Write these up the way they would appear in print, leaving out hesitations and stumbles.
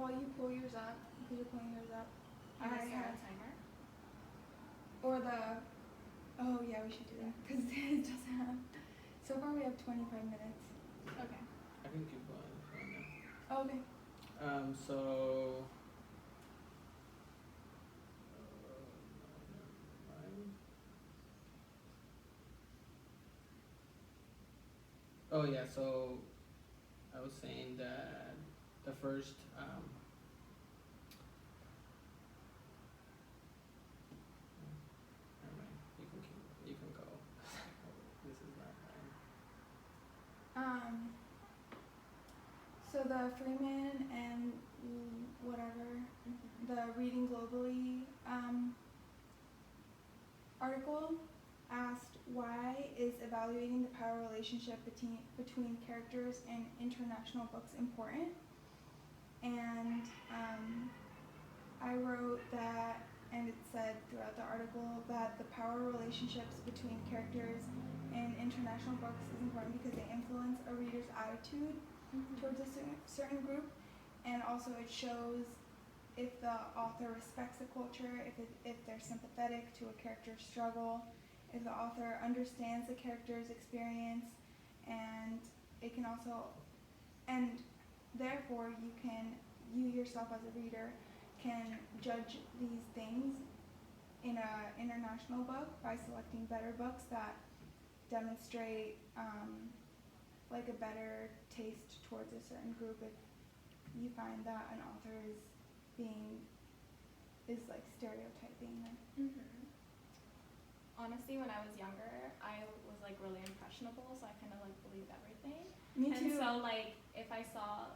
while you pull yours up, because you're pulling yours up, Can I we start have, a timer? or the, oh yeah, we should do that, because it doesn't have, so far we have 25 minutes. Okay. I can keep going if you want Oh, okay. now. So. Oh yeah, so I was saying that the first never mind, you can go. This is not Um, so the Freeman and whatever, the Reading Globally article asked, why is evaluating the power relationship between characters in international books important? And I wrote that, and it said throughout the article that the power relationships between characters in international books is important because they influence a reader's attitude towards a certain group, and also it shows if the author respects the culture, if they're sympathetic to a character's struggle, if the author understands the character's experience, and it can also, and therefore you yourself as a reader can judge these things in an international book by selecting better books that demonstrate like a better taste towards a certain group. If you find that an author is like stereotyping them. Honestly, when I was younger, I was like really impressionable, so I kind of like believed everything. Me And too. so like if I saw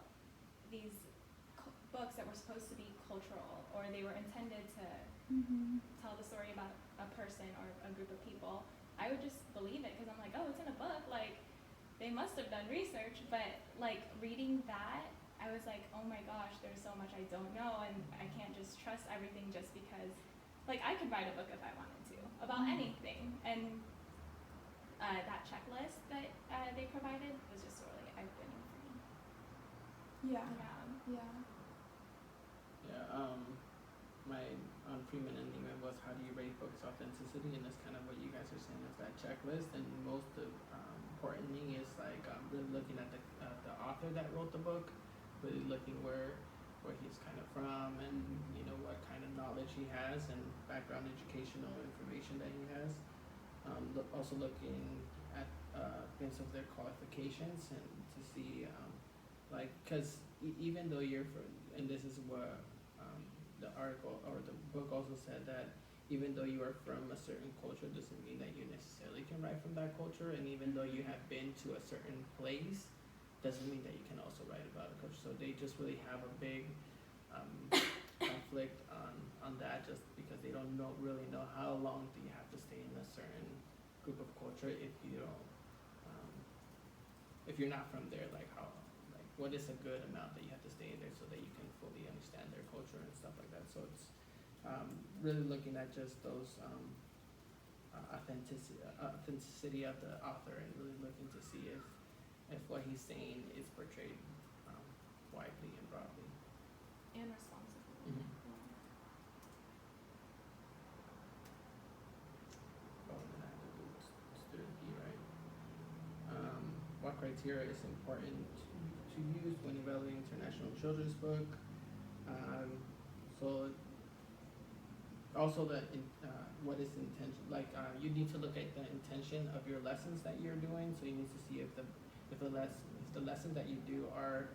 these books that were supposed to be cultural, or they were intended to tell the story about a person or a group of people, I would just believe it because I'm like, oh, it's in a book, like they must have done research. But like reading that, I was like, oh my gosh, there's so much I don't know, and I can't just trust everything just because, like, I could write a book if I wanted to about anything. And that checklist that they provided was just really eye-opening for me. Yeah. Yeah. Yeah, my Freeman and Neiman was how do you rate books authenticity, and that's kind of what you guys are saying is that checklist. And most of important thing is like really looking at the author that wrote the book, really looking where he's kind of from, and you know what kind of knowledge he has and background educational information that he has. Also looking at things of their qualifications and to see like because even though you're from, and this is what the article or the book also said, that even though you are from a certain culture doesn't mean that you necessarily can write from that culture, and even though you have been to a certain place doesn't mean that you can also write about a culture. So they just really have a big conflict on that, just because they don't really know how long do you have to stay in a certain group of culture if you don't if you're not from there, like how, like what is a good amount that you have to stay there so that you can fully understand their culture and stuff like that. So it's really looking at just those authenticity of the author, and really looking to see if what he's saying is portrayed widely and broadly. And responsibly. Oh, and then I have to do student B, right? What criteria is important to use when evaluating international children's book? So also what is the intention? Like you need to look at the intention of your lessons that you're doing. So you need to see if the lessons that you do are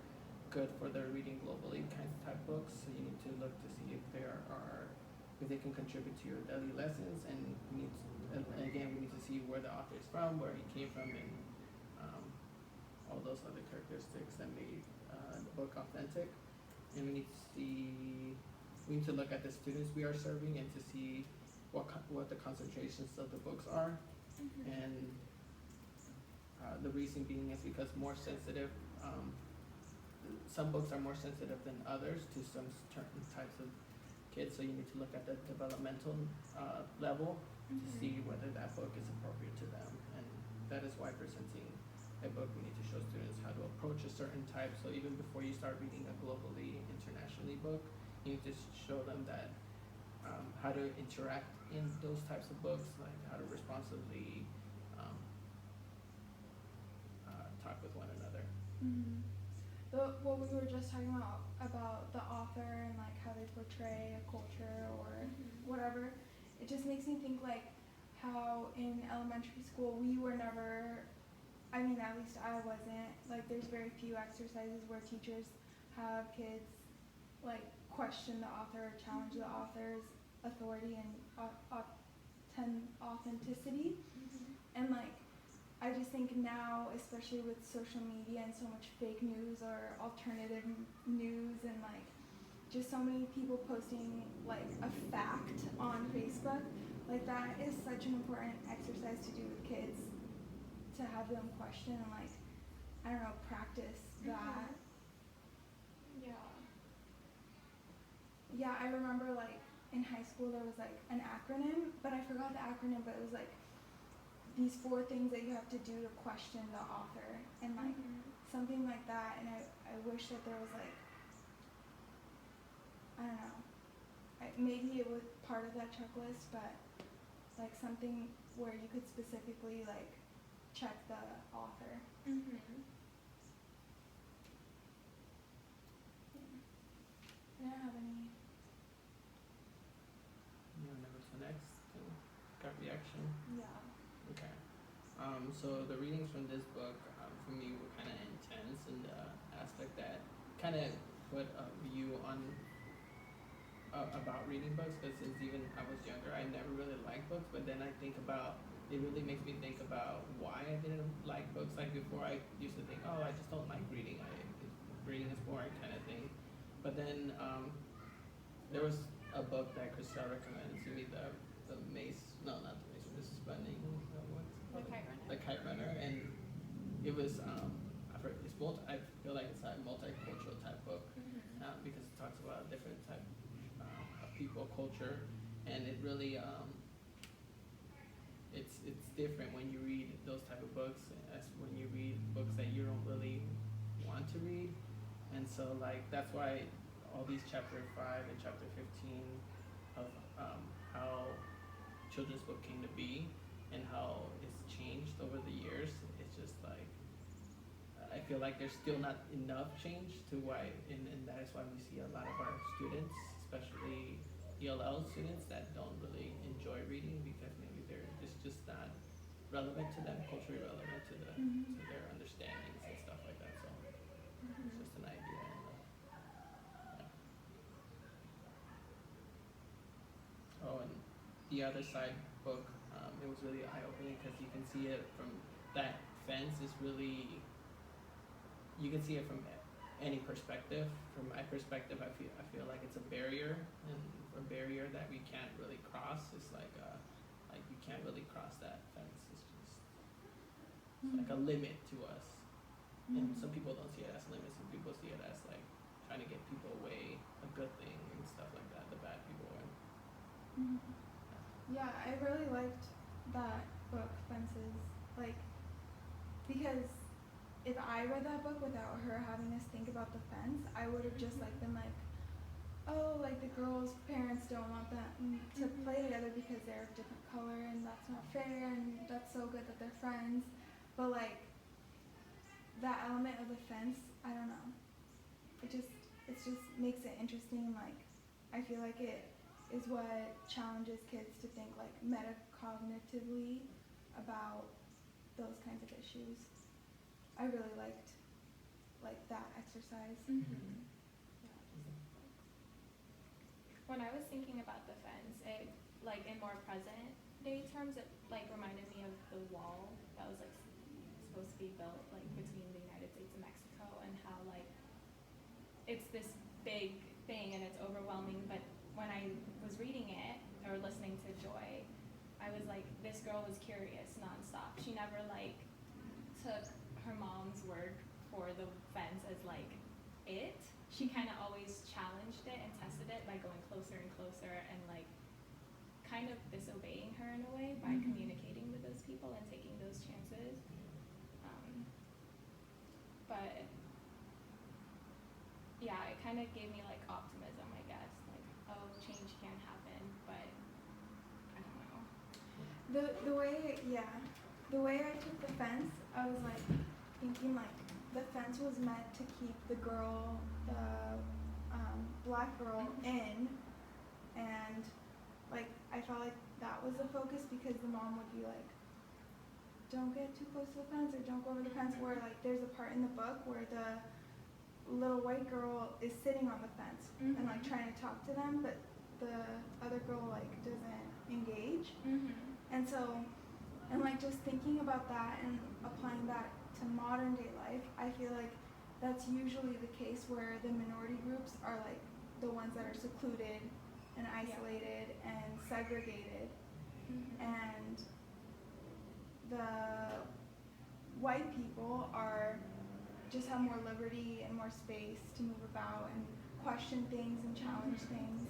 good for the Reading Globally kind of type books. So you need to look to see if if they can contribute to your daily lessons, and again we need to see where the author is from, where he came from, and all those other characteristics that made the book authentic. And we need to look at the students we are serving and to see what the concentrations of the books are. And the reason being is because some books are more sensitive than others to some certain types of kids. So you need to look at the developmental level to see whether that book is appropriate to them. And that is why presenting a book, we need to show students how to approach a certain type. So even before you start reading a globally, internationally book, you need to show them that how to interact in those types of books, like how to responsibly um, talk with one another. Mm-hmm. What we were just talking about the author and like how they portray a culture or whatever, it just makes me think like how in elementary school we were never, I mean at least I wasn't, like there's very few exercises where teachers have kids like question the author or challenge the author's authority and authenticity. And like I just think now, especially with social media and so much fake news or alternative news and like just so many people posting like a fact on Facebook, like that is such an important exercise to do with kids, to have them question and like, I don't know, practice that. Yeah, I remember like in high school there was like an acronym, but I forgot the acronym, but it was like these 4 things that you have to do to question the author and like something like that. And I wish that there was like, I don't know, maybe it was part of that checklist, but like something where you could specifically like check the author. I don't have any. You wanna go to the next gut reaction? Yeah. Okay. So the readings from this book, for me, were kind of intense in the aspect that kind of put a view on about reading books. Because since even I was younger, I never really liked books. But then I think about, it really makes me think about why I didn't like books. Like before, I used to think, oh, I just don't like reading. Reading is boring, kind of thing. But then there was a book that Christelle recommended to me, the Mace, no, not the Mace, Mrs. Bunning, the Kite Runner, and it was I feel like it's a multicultural type book because it talks about different type of people, culture, and it really it's different when you read those type of books as when you read books that you don't really want to read, and so like that's why all these chapter 5 and chapter 15 of how children's book came to be and how it's changed over the years. It's just like I feel like there's still not enough change to why, and that is why we see a lot of our students, especially ELL students, that don't really enjoy reading because maybe it's just not relevant to them, culturally relevant to to their understandings and stuff like that. So it's just an idea. Oh, and the other side book, it was really eye-opening because you can see it from that fence is really, you can see it from any perspective. From my perspective, I feel like it's a barrier, and a barrier that we can't really cross. It's like you can't really cross that fence. It's just like a limit to us. And some people don't see it as a limit. Some people see it as like trying to get people away, a good thing and stuff like that. The bad people. Yeah, I really liked that book, Fences, like, because if I read that book without her having us think about the fence, I would have just like been like, oh, like the girls' parents don't want them to play together because they're of different color and that's not fair and that's so good that they're friends. But like that element of the fence, I don't know. It just makes it interesting. Like I feel like it is what challenges kids to think like metacognitively about those kinds of issues. I really liked that exercise. When I was thinking about the fence, it like in more present day terms, it like reminded me of the wall that was like supposed to be built like between the United States and Mexico, and how like it's this big thing and it's overwhelming. But when I was reading it or listening to Joy, I was like, this girl was curious nonstop. She never like took her mom's word for the fence as like it. She kind of always challenged it and tested it by going closer and closer and like kind of disobeying her in a way by communicating with those people and taking those chances. kind of gave me like optimism, I guess. Like, oh, change can happen, but I don't know. The way, yeah, the way I took the fence, I was like thinking like the fence was meant to keep the girl, the black girl in, and like I felt like that was the focus because the mom would be like, don't get too close to the fence or don't go over the fence. Where like there's a part in the book where the little white girl is sitting on the fence and like trying to talk to them, but the other girl like doesn't engage. And so, and like just thinking about that and applying that to modern day life, I feel like that's usually the case where the minority groups are like the ones that are secluded and isolated and segregated, and the white people are just have more liberty and more space to move about and question things and challenge things.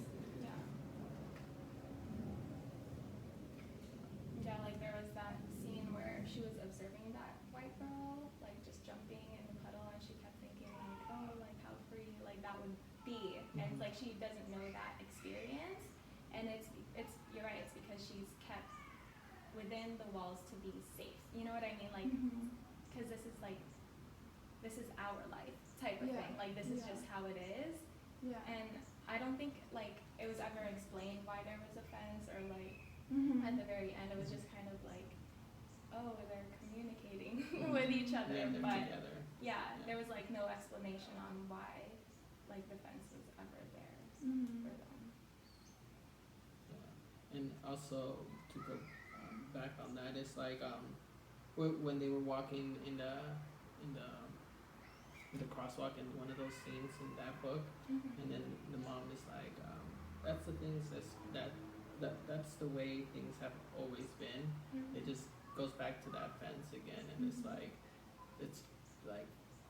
Yeah, like there was that scene where she was observing that white girl, like just jumping in the puddle, and she kept thinking like, oh, like how free like that would be, and it's like she doesn't know that experience, and it's you're right, it's because she's kept within the walls to be safe. You know what I mean? Like, because this is our life type of thing. Like this is just how it is. Yeah. And I don't think like it was ever explained why there was a fence or like. At the very end, it was just kind of like, oh, they're communicating with each other, Yeah, they're but together. there was like no explanation on why, like the fence was ever there for them. Yeah. And also to go back on that, it's like when they were walking in the crosswalk in one of those scenes in that book, and then the mom is like, that's the things that's the way things have always been. It just goes back to that fence again, and it's like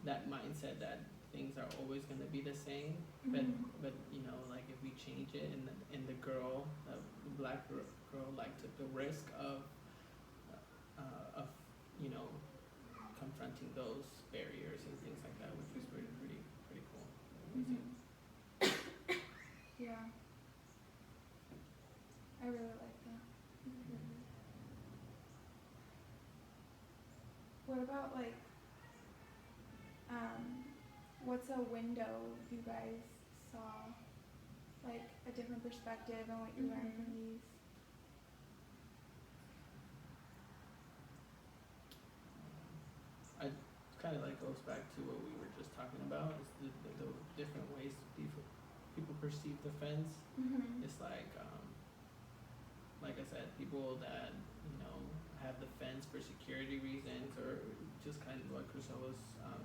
that mindset that things are always going to be the same, but you know, like if we change it, and the girl, the black girl, like took the risk of you know, confronting those barriers and things like that, which was pretty cool. Yeah. I really like that. What about like, what's a window you guys saw, like a different perspective and what you learned from these? I kind of like goes back to what we were just talking about, is the different ways people perceive the fence. It's like I said, people that, you know, have the fence for security reasons, or just kind of what Crystal was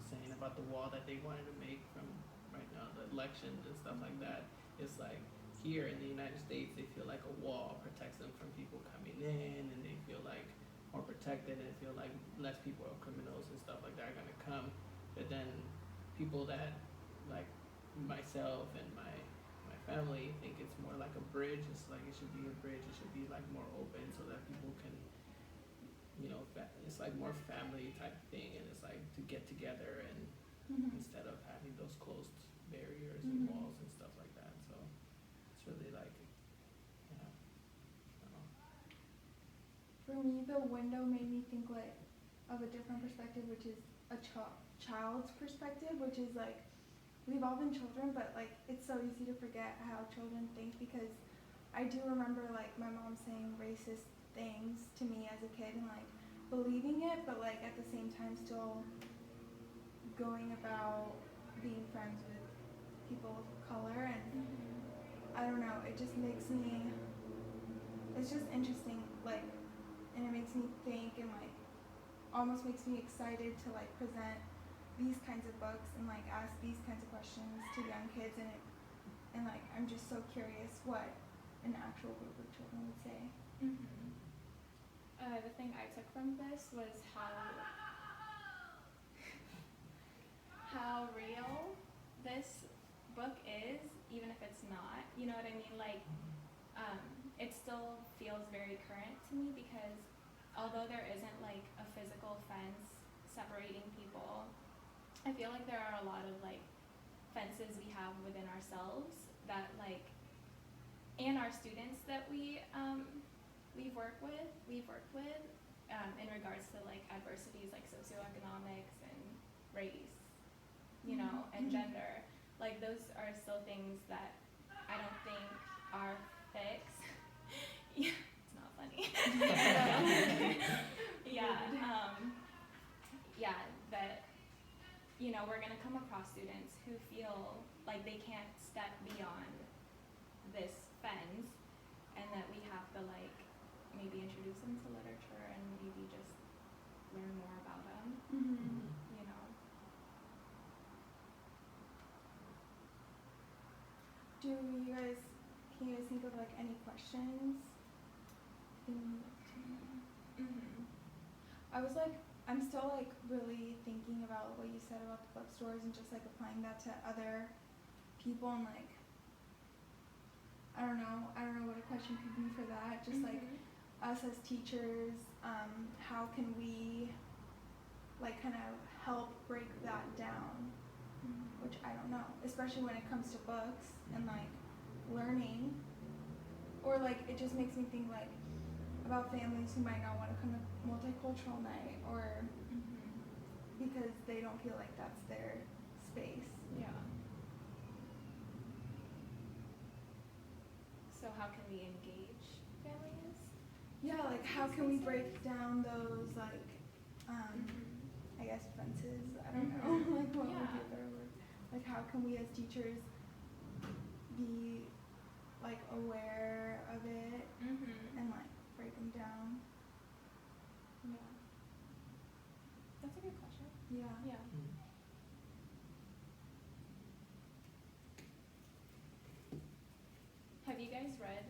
saying about the wall that they wanted to make from right now, the elections and stuff like that. It's like here in the United States, they feel like a wall protects them from people coming in, and they feel like more protected and feel like less people or criminals and stuff like that are gonna come. But then people that like myself and my family think it's more like a bridge. It's like it should be a bridge. It should be like more open so that people can, you know, it's like more family type thing, and it's like to get together and instead of having those closed barriers and walls and stuff like that. So it's really like, you know, I don't know. For me, the window made me think like of a different perspective, which is a child's perspective, which is like, we've all been children, but like it's so easy to forget how children think, because I do remember like my mom saying racist things to me as a kid and like believing it, but like at the same time still going about being friends with people of color, and I don't know, it just makes me, it's just interesting, like, and it makes me think and like almost makes me excited to like present these kinds of books and like ask these kinds of questions to young kids, and like I'm just so curious what an actual group of children would say. The thing I took from this was how real this book is, even if it's not. You know what I mean? Like, it still feels very current to me, because although there isn't like a physical fence separating people, I feel like there are a lot of like fences we have within ourselves that like, and our students that we've worked with in regards to like adversities like socioeconomics and race, you know, and gender. Like those are still things that I don't think are fixed. Yeah, it's not funny. Yeah, yeah, that, you know, we're gonna come across students who feel like they can't step beyond this fence, and that we have to like maybe introduce them to literature and maybe just learn more about them, you know. Can you guys think of like any questions? I'm still like really thinking about what you said about the bookstores and just like applying that to other people, and like I don't know what a question could be for that. Just like us as teachers, how can we like kind of help break that down? Which I don't know, especially when it comes to books and like learning, or like it just makes me think like about families who might not want to come to multicultural night, or because they don't feel like that's their space. Yeah. So how can we engage families? Yeah, like how can we break down those like I guess fences, I don't know, like what would be a better word. Like how can we as teachers be like aware of it and like break them down? Yeah. That's a good question. Yeah. Yeah. Have you guys read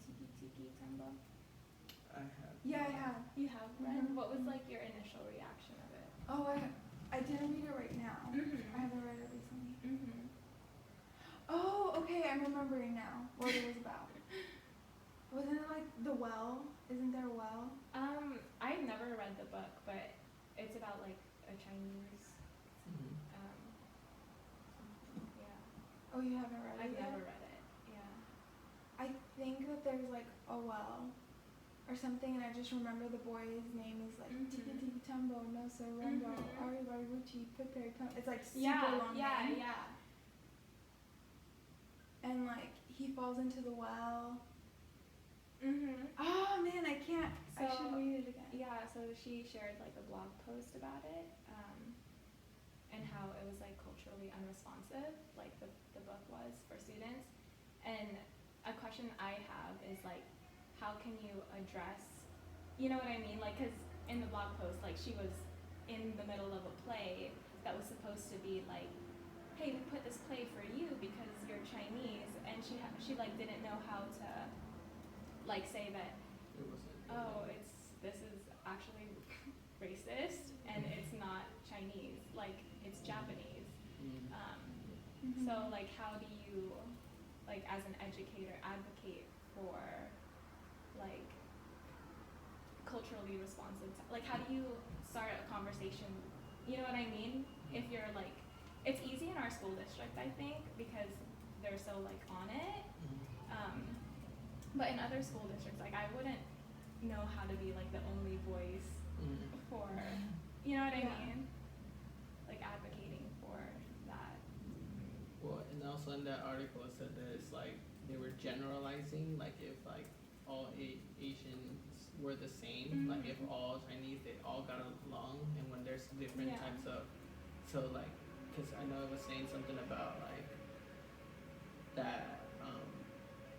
Tiki Tiki Tembo? I have. Yeah, I have. You have read? What was like your initial reaction of it? Oh, I didn't read it right now. I haven't read it recently. Oh, okay, I'm remembering now what it was about. Wasn't it like the well? Isn't there a well? I've never read the book, but it's about like a Chinese. Yeah. Oh, you haven't read it I've yet? never read it. Yeah. I think that there's like a well or something, and I just remember the boy's name is like Tiki Tiki Tembo, No So Rembo, Ari Ruchi, Piperi Pum. It's like super long name. Yeah. And like he falls into the well. Oh man, I can't. I should read it again. Yeah, so she shared like a blog post about it, and how it was like culturally unresponsive, like the book was for students. And a question I have is like, how can you address, you know what I mean? Like, cause in the blog post, like she was in the middle of a play that was supposed to be like, hey, we put this play for you because you're Chinese, and she like didn't know how to like say that, It wasn't. oh, this is actually racist and it's not Chinese, like it's Japanese. So like how do you, like as an educator, advocate for like culturally responsive, like how do you start a conversation, you know what I mean? If you're like, it's easy in our school district, I think, because they're so like on it, but in other school districts, like I wouldn't know how to be like the only voice for, you know what I mean? Like advocating for that. Well, and also in that article it said that it's like they were generalizing, like if like all Asians were the same, like if all Chinese, they all got along, and when there's different types of, so like, cause I know it was saying something about like that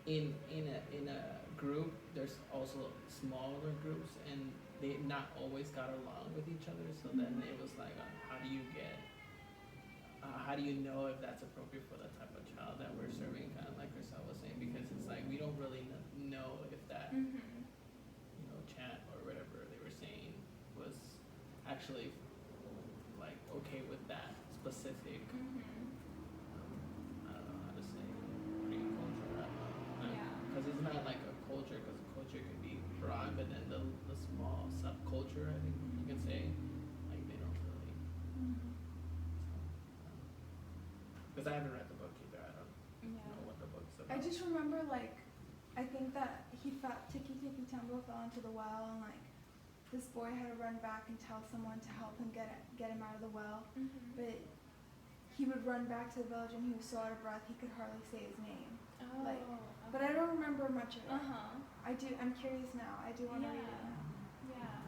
in a group there's also smaller groups and they not always got along with each other, so then it was like how do you know if that's appropriate for the type of child that we're serving, kind of like Chriselle was saying, because it's like we don't really know if that you know chant or whatever they were saying was actually like okay with that specific I don't know how to say Korean culture, I don't know. Because it's not like a culture, because a culture can be broad, but then the small subculture, I think you can say, like they don't really. Because I haven't read the book either. I don't Yeah. know what the book's about. I just remember like, I think that Tiki Tiki Tumbo fell into the well, and like, this boy had to run back and tell someone to help him get him out of the well, Mhm. but he would run back to the village and he was so out of breath he could hardly say his name. Oh. like, But I don't remember much of it. Uh-huh. I'm curious now. I do want to read it Yeah. now. Yeah.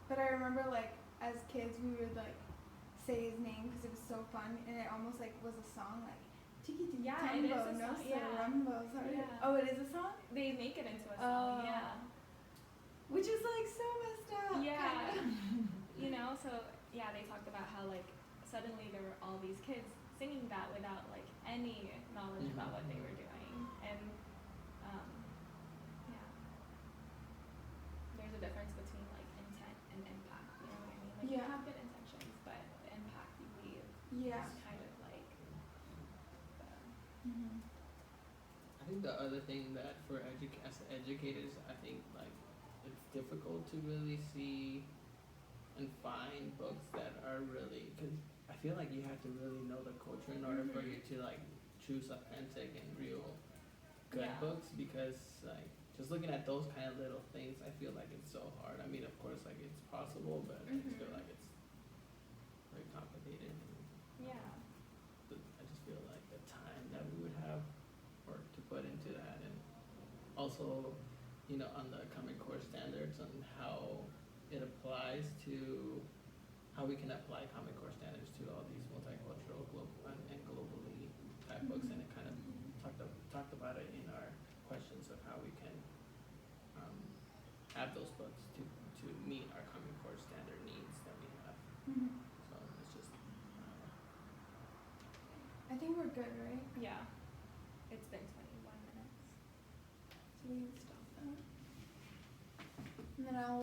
But I remember like as kids we would like say his name because it was so fun, and it almost like was a song, like Tiki Tiki Yeah, Tumbo, it is a no song, se yeah. rumbo. Sorry. Yeah. Oh, it is a song? They make it into a song, Oh. yeah. Which is like so messed up. Yeah. kinda. You know, so yeah, they talked about how like suddenly there were all these kids singing that without like any knowledge about what they were doing, and yeah, there's a difference between like intent and impact. You know what I mean? Like you Yeah. have good intentions, but the impact you leave Yeah. is kind of like the, Mhm. I think the other thing that for as educators, I think like it's difficult to really see and find books that are really, because I feel like you have to really know the culture in order for you to like choose authentic and real good Yeah. books, because like just looking at those kind of little things, I feel like it's so hard. I mean, of course, like it's possible, but I just feel Mhm. like it's very complicated. And, yeah. I just feel like the time that we would have work to put into that, and also, you know, on the Common Core standards and how it applies to how we can apply Common Core standards to all these multicultural and globally type books, and it kind of talked about it in our questions of how we can have those books to meet our Common Core standard needs that we have. Mhm. So it's just I think we're good, right? Yeah. It's been 21 minutes. So we can stop that. And then I'll